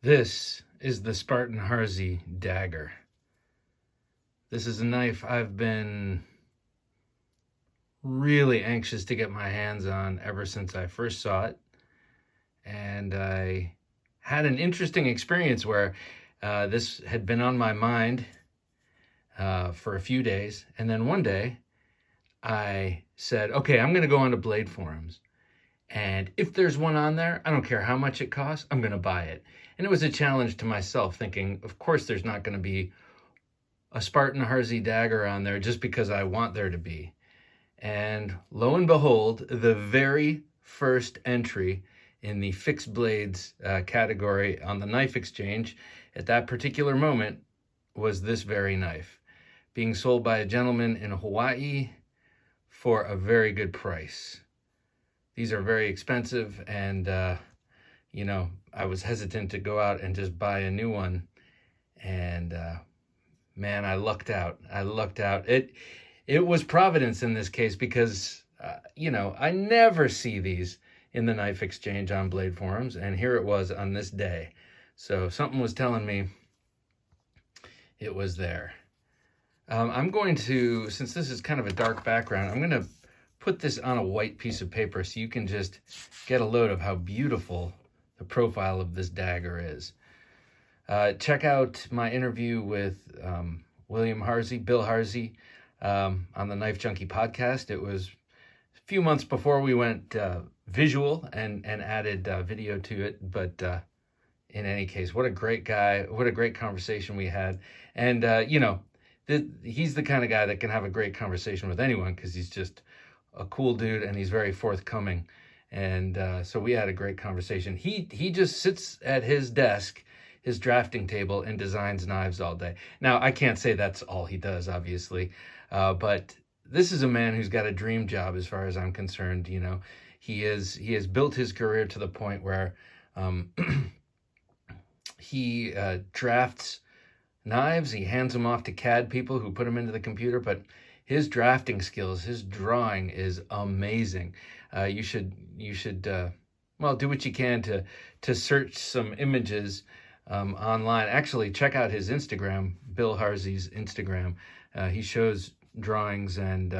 This is the Spartan Harsey Dagger. This is a knife I've been really anxious to get my hands on ever since I first saw it. And I had an interesting experience where this had been on my mind for a few days. And then one day I said, okay, I'm going to go onto Blade forums. And if there's one on there, I don't care how much it costs, I'm going to buy it. And it was a challenge to myself, thinking, of course, there's not going to be a Spartan Harsey Dagger on there just because I want there to be. And lo and behold, the very first entry in the fixed blades category on the Knife Exchange at that particular moment was this very knife, being sold by a gentleman in Hawaii for a very good price. These are very expensive, and I was hesitant to go out and just buy a new one. And man, I lucked out. It was providence in this case because I never see these in the Knife Exchange on Blade forums, and here it was on this day. So something was telling me it was there. I'm going to, since this is kind of a dark background, I'm going to put this on a white piece of paper so you can just get a load of how beautiful the profile of this dagger is. Check out my interview with Bill Harsey, on the TheKnifeJunkie podcast. It was a few months before we went visual and added video to it, but in any case, what a great guy, what a great conversation we had. And, he's the kind of guy that can have a great conversation with anyone because he's just a cool dude and he's very forthcoming. And so we had a great conversation. He just sits at his desk, his drafting table, and designs knives all day. Now, I can't say that's all he does, obviously, but this is a man who's got a dream job as far as I'm concerned. He has built his career to the point where he drafts knives, he hands them off to CAD people who put them into the computer, but his drafting skills, his drawing is amazing. You should do what you can to search some images online. Actually, check out his Instagram, Bill Harsey's Instagram. He shows drawings and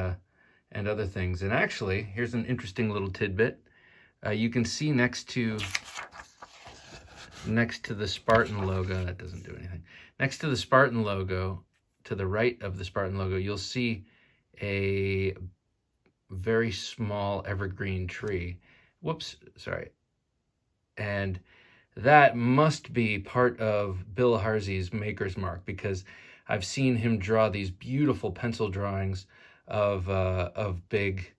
other things. And actually, here's an interesting little tidbit. You can see next to the Spartan logo, that doesn't do anything. Next to the Spartan logo, to the right of the Spartan logo, you'll see a very small evergreen tree. Whoops, sorry. And that must be part of Bill Harsey's maker's mark, because I've seen him draw these beautiful pencil drawings of big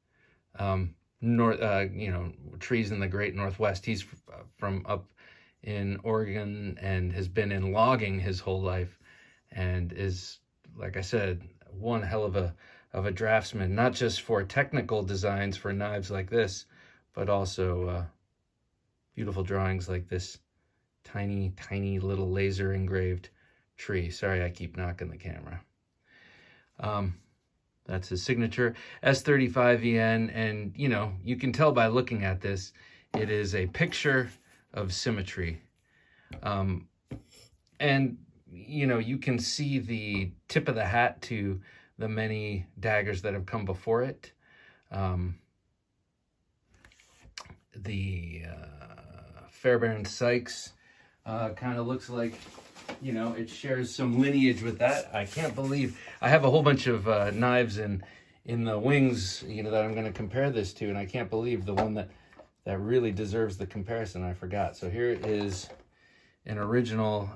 trees in the Great Northwest. He's from up in Oregon and has been in logging his whole life, and is, like I said, one hell of a draftsman, not just for technical designs for knives like this, but also beautiful drawings like this tiny little laser engraved tree. Sorry, I keep knocking the camera. That's his signature, S35EN, and you can tell by looking at this, it is a picture of symmetry. And you can see the tip of the hat to the many daggers that have come before it. The Fairbairn Sykes kind of looks like, it shares some lineage with that. I can't believe I have a whole bunch of knives in the wings, that I'm going to compare this to, and I can't believe the one that really deserves the comparison I forgot. So here is an original,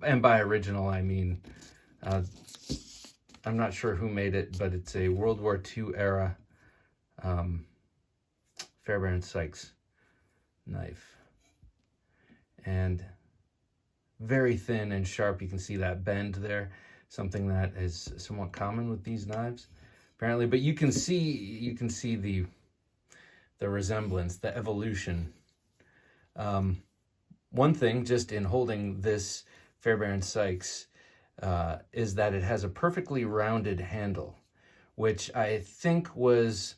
and by original I mean, I'm not sure who made it, but it's a World War II era Fairbairn Sykes knife. And very thin and sharp. You can see that bend there, something that is somewhat common with these knives, apparently. But you can see the resemblance, the evolution. One thing, just in holding this Fairbairn Sykes, is that it has a perfectly rounded handle, which I think was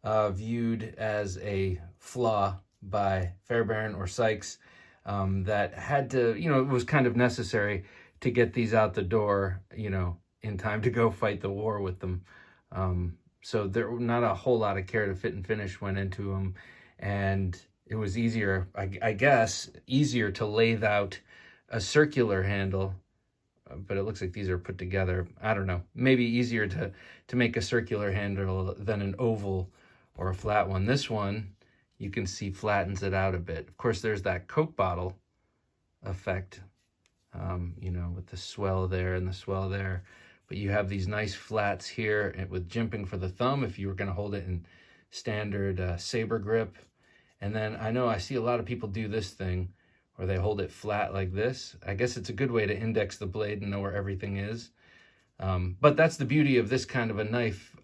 viewed as a flaw by Fairbairn or Sykes that had to, you know, it was kind of necessary to get these out the door, you know, in time to go fight the war with them. So there not a whole lot of care to fit and finish went into them, and it was easier, I guess, easier to lathe out a circular handle, but it looks like these are put together. I don't know, maybe easier to make a circular handle than an oval or a flat one. This one, you can see, flattens it out a bit. Of course, there's that Coke bottle effect, you know, with the swell there and the swell there. But you have these nice flats here with jimping for the thumb if you were going to hold it in standard saber grip. And then I see a lot of people do this thing where they hold it flat like this. I guess it's a good way to index the blade and know where everything is. But that's the beauty of this kind of a knife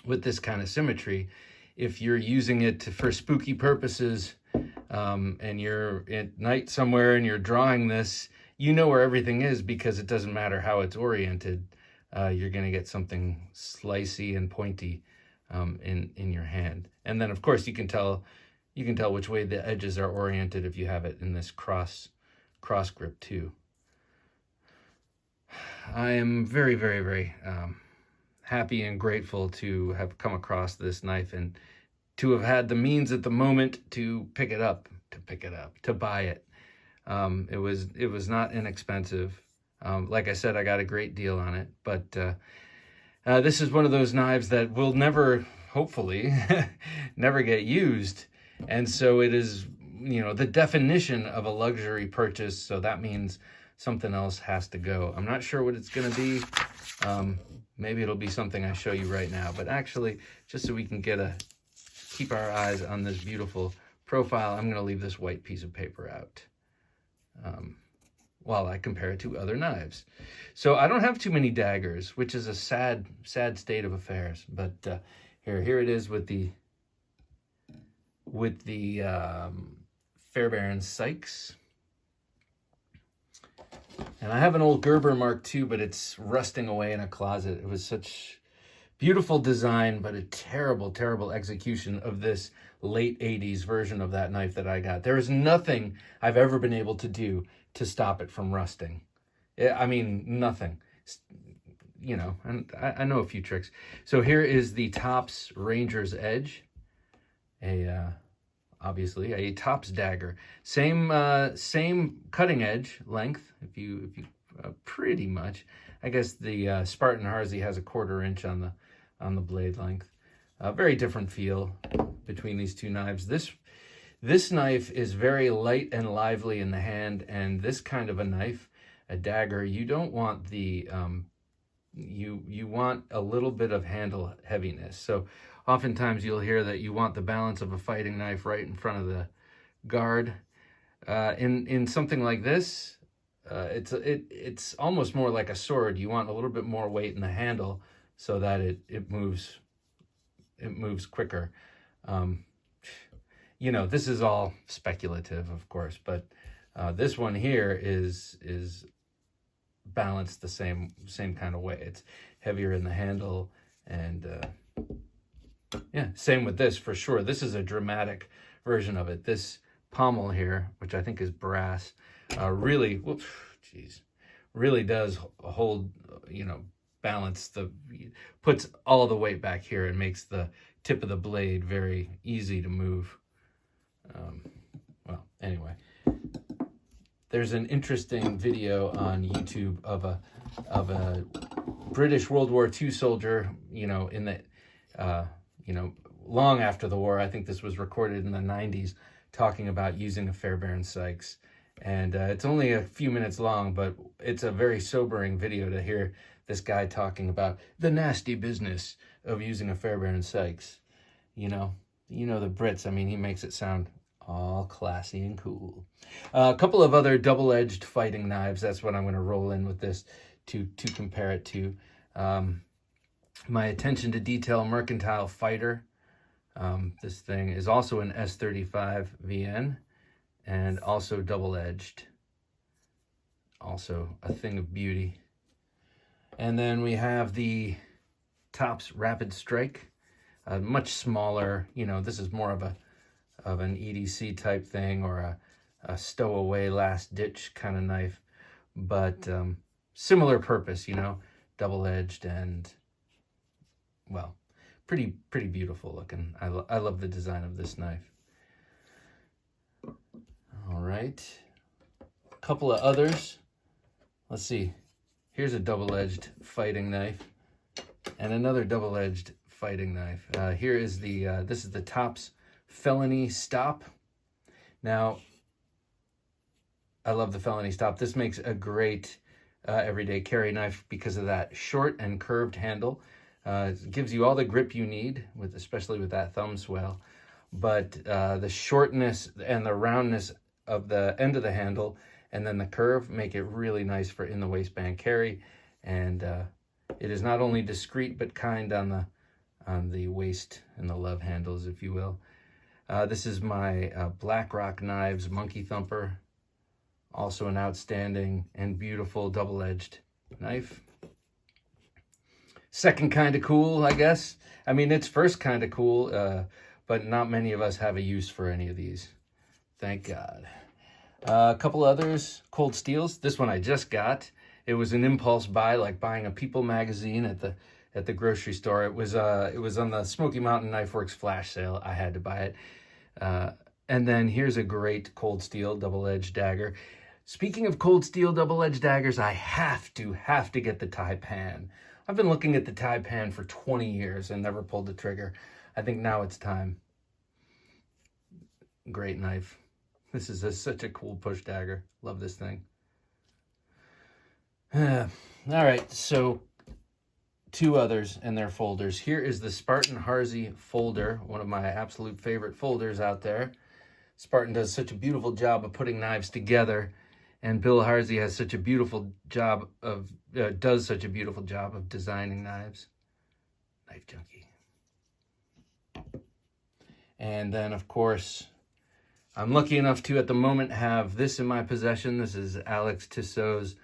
with this kind of symmetry. If you're using it for spooky purposes and you're at night somewhere and you're drawing this, you know where everything is because it doesn't matter how it's oriented. You're going to get something slicey and pointy in your hand. And then, of course, you can tell which way the edges are oriented if you have it in this cross grip too. I am very, very, very happy and grateful to have come across this knife and to have had the means at the moment to pick it up, to buy it. It was not inexpensive. Like I said, I got a great deal on it, but this is one of those knives that will never, hopefully, never get used. And so it is, you know, the definition of a luxury purchase. So that means something else has to go. I'm not sure what it's going to be. Maybe it'll be something I show you right now, but actually, just so we can keep our eyes on this beautiful profile, I'm going to leave this white piece of paper out while I compare it to other knives. So I don't have too many daggers, which is a sad state of affairs. But here it is with the Fairbairn Sykes. And I have an old Gerber Mark II, but it's rusting away in a closet. It was such beautiful design, but a terrible, terrible execution of this late 80s version of that knife that I got. There is nothing I've ever been able to do to stop it from rusting. I mean, nothing. You know, and I know a few tricks. So here is the Tops Ranger's Edge. Obviously a Tops dagger. Same cutting edge length. If you pretty much, I guess the Spartan Harsey has a 1/4 inch on the blade length. Very different feel between these two knives. This knife is very light and lively in the hand, and this kind of a knife, a dagger, you don't want the you want a little bit of handle heaviness. So oftentimes you'll hear that you want the balance of a fighting knife right in front of the guard. In something like this, it's almost more like a sword. You want a little bit more weight in the handle so that it moves quicker. You know, this is all speculative, of course, but this one here is balanced the same kind of way. It's heavier in the handle, and yeah, same with this for sure. This is a dramatic version of it. This pommel here, which I think is brass, really does hold, you know, balance puts all the weight back here and makes the tip of the blade very easy to move. Well, anyway, there's an interesting video on YouTube of a British World War II soldier, you know, in the you know, long after the war. I think this was recorded in the 90s, talking about using a Fairbairn Sykes. And it's only a few minutes long, but it's a very sobering video to hear this guy talking about the nasty business of using a Fairbairn Sykes. You know the Brits, I mean, he makes it sound all classy and cool. A couple of other double-edged fighting knives. That's what I'm going to roll in with this to compare it to. My attention to detail Mercantile Fighter. This thing is also an S35 VN and also double-edged. Also a thing of beauty. And then we have the Tops Rapid Strike. Much smaller, you know, this is more of an EDC type thing, or a stowaway last ditch kind of knife, but similar purpose, you know, double-edged and, well, pretty beautiful looking. I love the design of this knife. All right, a couple of others. Let's see. Here's a double-edged fighting knife and another double-edged fighting knife. Here is this is the Tops Felony Stop. Now, I love the Felony Stop. This makes a great everyday carry knife because of that short and curved handle. It gives you all the grip you need, especially with that thumb swell. But the shortness and the roundness of the end of the handle and then the curve make it really nice for in the waistband carry. And it is not only discreet but kind on the waist and the love handles, if you will. This is my Black Rock Knives Monkey Thumper. Also an outstanding and beautiful double-edged knife. Second kind of cool, I guess. I mean, it's first kind of cool, but not many of us have a use for any of these. Thank God. A couple others, Cold Steels. This one I just got. It was an impulse buy, like buying a People magazine at the grocery store. It was on the Smoky Mountain Knife Works flash sale. I had to buy it. And then here's a great Cold Steel double-edged dagger. Speaking of Cold Steel double-edged daggers, I have to get the Taipan. I've been looking at the Taipan for 20 years and never pulled the trigger. I think now it's time. Great knife. This is such a cool push dagger. Love this thing. All right, so two others and their folders. Here is the Spartan Harsey folder, one of my absolute favorite folders out there. Spartan does such a beautiful job of putting knives together, and Bill Harsey has such a beautiful job of does such a beautiful job of designing knives. Knife Junkie. And then, of course, I'm lucky enough to, at the moment, have this in my possession. This is Alex Tissot's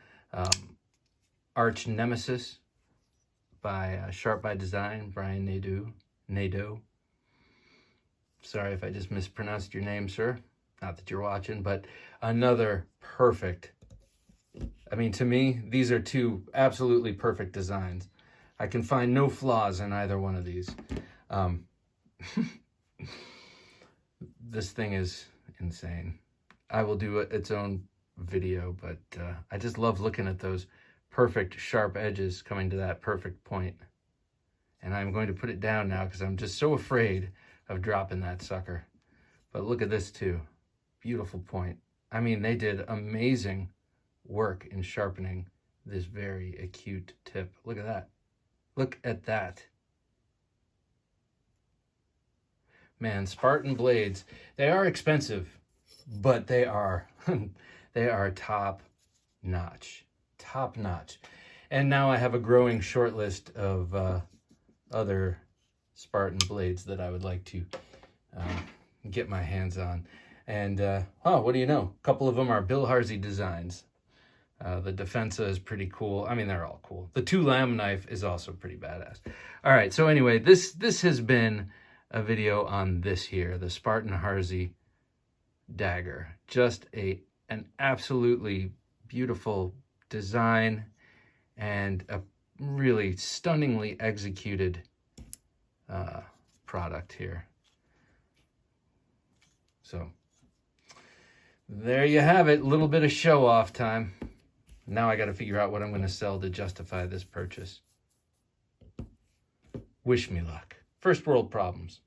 Arch Nemesis by Sharp by Design, Brian Nadeau. Sorry if I just mispronounced your name, sir. Not that you're watching, but another perfect. I mean, to me, these are two absolutely perfect designs. I can find no flaws in either one of these. This thing is insane. I will do its own video, but I just love looking at those perfect sharp edges coming to that perfect point. And I'm going to put it down now because I'm just so afraid of dropping that sucker. But look at this too. Beautiful point. I mean, they did amazing work in sharpening this very acute tip. Look at that. Look at that. Man, Spartan Blades, they are expensive, but they are top notch. Top notch. And now I have a growing short list of other Spartan Blades that I would like to get my hands on. And, what do you know? A couple of them are Bill Harsey designs. The Defensa is pretty cool. I mean, they're all cool. The 2 Lamb knife is also pretty badass. All right, so anyway, this has been a video on this here, the Spartan Harsey Dagger. Just an absolutely beautiful design and a really stunningly executed product here. So there you have it, a little bit of show off time. Now I got to figure out what I'm going to sell to justify this purchase. Wish me luck. First world problems.